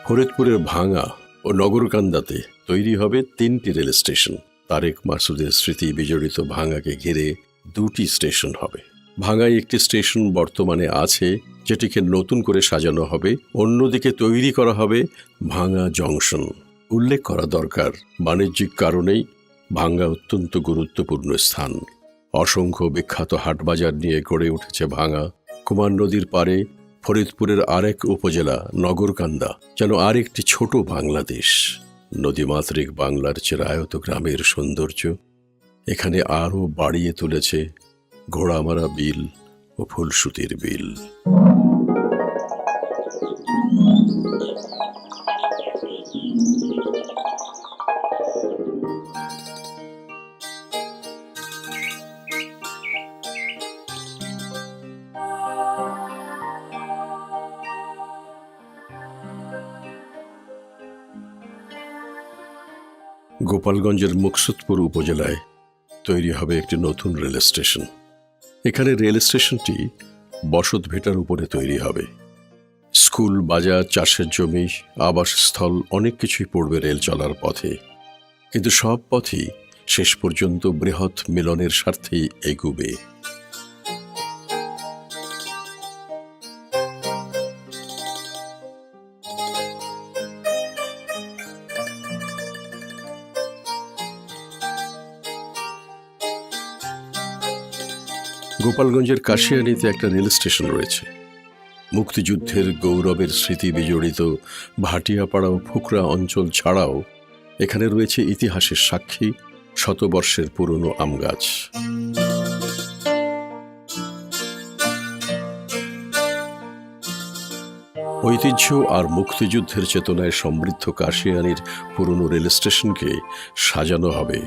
ফরিদপুরের ভাঙা ও নগরকান্দাতে তৈরি হবে 3টি রেল স্টেশন। তারেক মাসুদের স্মৃতি বিজড়িত ভাঙাকে ঘিরে 2টি স্টেশন হবে। ভাঙায় একটি স্টেশন বর্তমানে আছে, যেটিকে নতুন করে সাজানো হবে। অন্যদিকে তৈরি করা হবে ভাঙা জংশন। উল্লেখ করা দরকার, বাণিজ্যিক কারণেই ভাঙা অত্যন্ত গুরুত্বপূর্ণ স্থান। অসংখ্য বিখ্যাত হাটবাজার নিয়ে গড়ে উঠেছে ভাঙা। কুমার নদীর পারে ফরিদপুরের আরেক উপজেলা নগরকান্দা যেন আরেকটি ছোট বাংলাদেশ। নদীমাতৃক বাংলার চিরায়ত গ্রামের সৌন্দর্য এখানে আরও বাড়িয়ে তুলেছে ঘোড়ামারা বিল ও ফুলসুতির বিল। গোপালগঞ্জের মুকসুদপুর উপজেলায় তৈরি হবে একটি নতুন রেল স্টেশন। এখানে রেল স্টেশনটি বসতভিটার উপরে তৈরি হবে। স্কুল, বাজার, চাষের জমি, আবাসস্থল অনেক কিছুই পড়বে রেল চলার পথে। কিন্তু সব পথই শেষ পর্যন্ত বৃহৎ মিলনের স্বার্থেই এগুবে। গোপালগঞ্জের কাশিয়ানীতে একটা রেল স্টেশন রয়েছে। মুক্তিযুদ্ধের গৌরবের স্মৃতি বিজড়িত ভাটিয়াপাড়া ও ফুকরা অঞ্চল ছাড়াও এখানে রয়েছে ইতিহাসের সাক্ষী শতবর্ষের পুরনো আমগাছ। ঐতিহ্য আর মুক্তিযুদ্ধের চেতনায় সমৃদ্ধ কাশিয়ানীর পুরনো রেল স্টেশনকে সাজানো হবে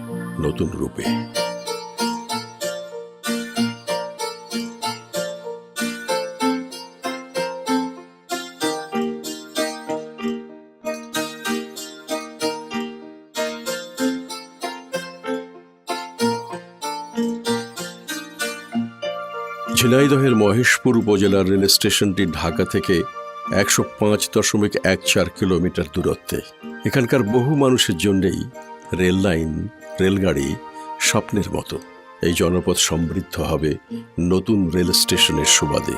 নতুন রূপে। ঝিনাইদহের মহেশপুর উপজেলার রেল স্টেশনটি ঢাকা থেকে 105.14 কিলোমিটার দূরত্বে। এখানকার বহু মানুষের জন্যেই রেল লাইন, রেলগাড়ি স্বপ্নের মতো। এই জনপদ সমৃদ্ধ হবে নতুন রেল স্টেশনের সুবাদে।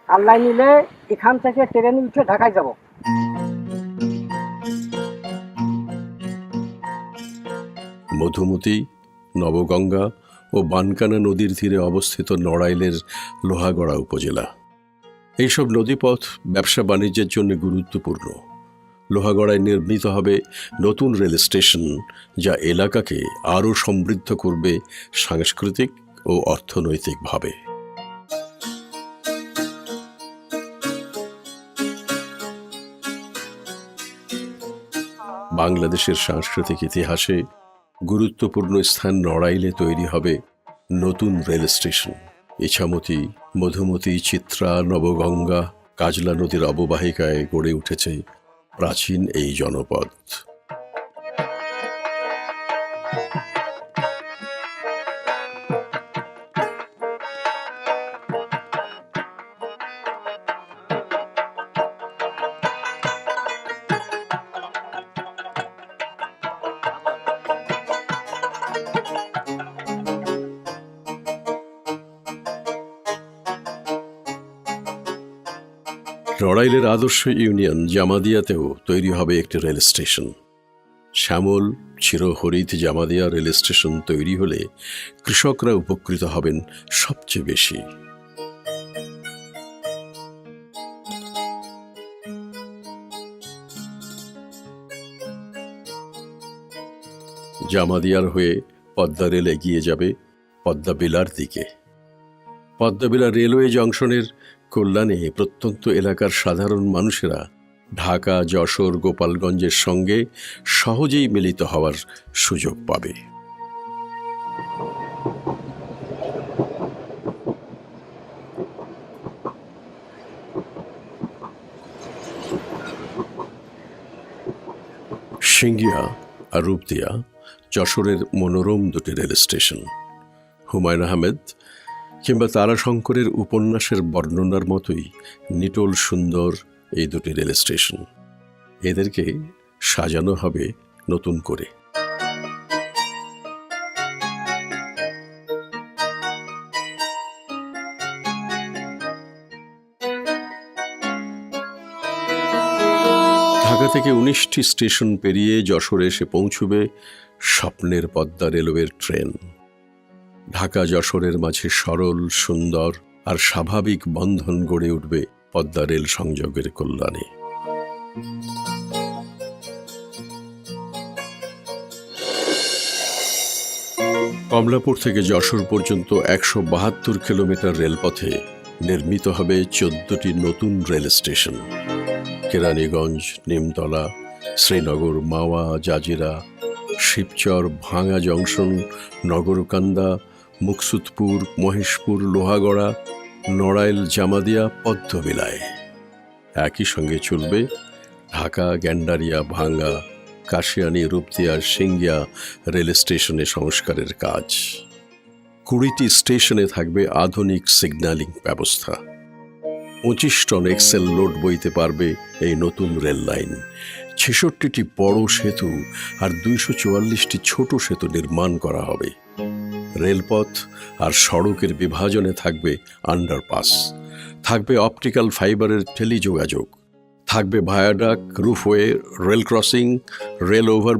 আল্লাহ নিলে এখান থেকে ট্রেনে উঠে ঢাকায় যাব। মধুমতি, নবগঙ্গা ও বানকানা নদীর তীরে অবস্থিত নড়াইলের লোহাগড়া উপজেলা। এইসব নদীপথ ব্যবসা বাণিজ্যের জন্য গুরুত্বপূর্ণ। লোহাগড়ায় নির্মিত হবে নতুন রেল স্টেশন, যা এলাকাকে আরও সমৃদ্ধ করবে সাংস্কৃতিক ও অর্থনৈতিকভাবে। বাংলাদেশের সাংস্কৃতিক ইতিহাসে গুরুত্বপূর্ণ স্থান নড়াইলে তৈরি হবে নতুন রেল স্টেশন। ইছামতি, মধুমতি, চিত্রা, নবগঙ্গা, কাজলা নদীর অববাহিকায় গড়ে উঠেছে প্রাচীন এই জনপদ। নড়াইলের আদর্শ ইউনিয়ন জামাদিয়াতেও তৈরি হবে একটি রেল স্টেশন। শ্যামল, চিরহরিত জামাদিয়া রেল স্টেশন তৈরি হলে কৃষকরা উপকৃত হবেন সবচেয়ে বেশি। জামাদিয়ার হয়ে পদ্মা রেল এগিয়ে যাবে পদ্মা বিলার দিকে। পদ্মা বিলার রেলওয়ে জংশনের কল্যাণে প্রত্যন্ত এলাকার সাধারণ মানুষেরা ঢাকা, যশোর, গোপালগঞ্জের সঙ্গে সহজেই মিলিত হওয়ার সুযোগ পাবে। সিঙ্গিয়া আর রূপদিয়া যশোরের মনোরম দুটি রেল স্টেশন। হুমায়ুন আহমেদ কিংবা তারাশঙ্করের উপন্যাসের বর্ণনার মতোই নিটোল সুন্দর এই দুটি রেল স্টেশন। এদেরকে সাজানো হবে নতুন করে। ঢাকা থেকে 19টি স্টেশন পেরিয়ে যশোরে এসে পৌঁছবে স্বপ্নের পদ্মা রেলওয়ের ট্রেন। ঢাকা যশোরের মাঝে সরল, সুন্দর আর স্বাভাবিক বন্ধন গড়ে উঠবে পদ্মা রেল সংযোগের কল্যাণে। কমলাপুর থেকে যশোর পর্যন্ত 172 কিলোমিটার রেলপথে নির্মিত হবে 14টি নতুন রেল স্টেশন। কেরানীগঞ্জ, নিমতলা, শ্রীনগর, মাওয়া, জাজিরা, শিবচর, ভাঙা জংশন, নগরকান্দা, মুকসুদপুর, মহেশপুর, লোহাগড়া, নড়াইল, জামাদিয়া, পদ্মবিলায়। একই সঙ্গে চলবে ঢাকা, গ্যান্ডারিয়া, ভাঙ্গা, কাশিয়ানী, রূপদিয়া, সিঙ্গিয়া রেল স্টেশনে সংস্কারের কাজ। 20টি স্টেশনে থাকবে আধুনিক সিগন্যালিং ব্যবস্থা। 25 টন এক্সেল লোড বইতে পারবে এই নতুন রেল লাইন। 66টি বড় সেতু আর 244টি ছোট সেতু নির্মাণ করা হবে। রেলপথ আর সড়কের বিভাজনে থাকবে আন্ডারপাস, থাকবে অপটিক্যাল ফাইবারের টেলিযোগাযোগ, থাকবে ভায়াডাক, রুফওয়ে, রেল ক্রসিং, রেল ওভার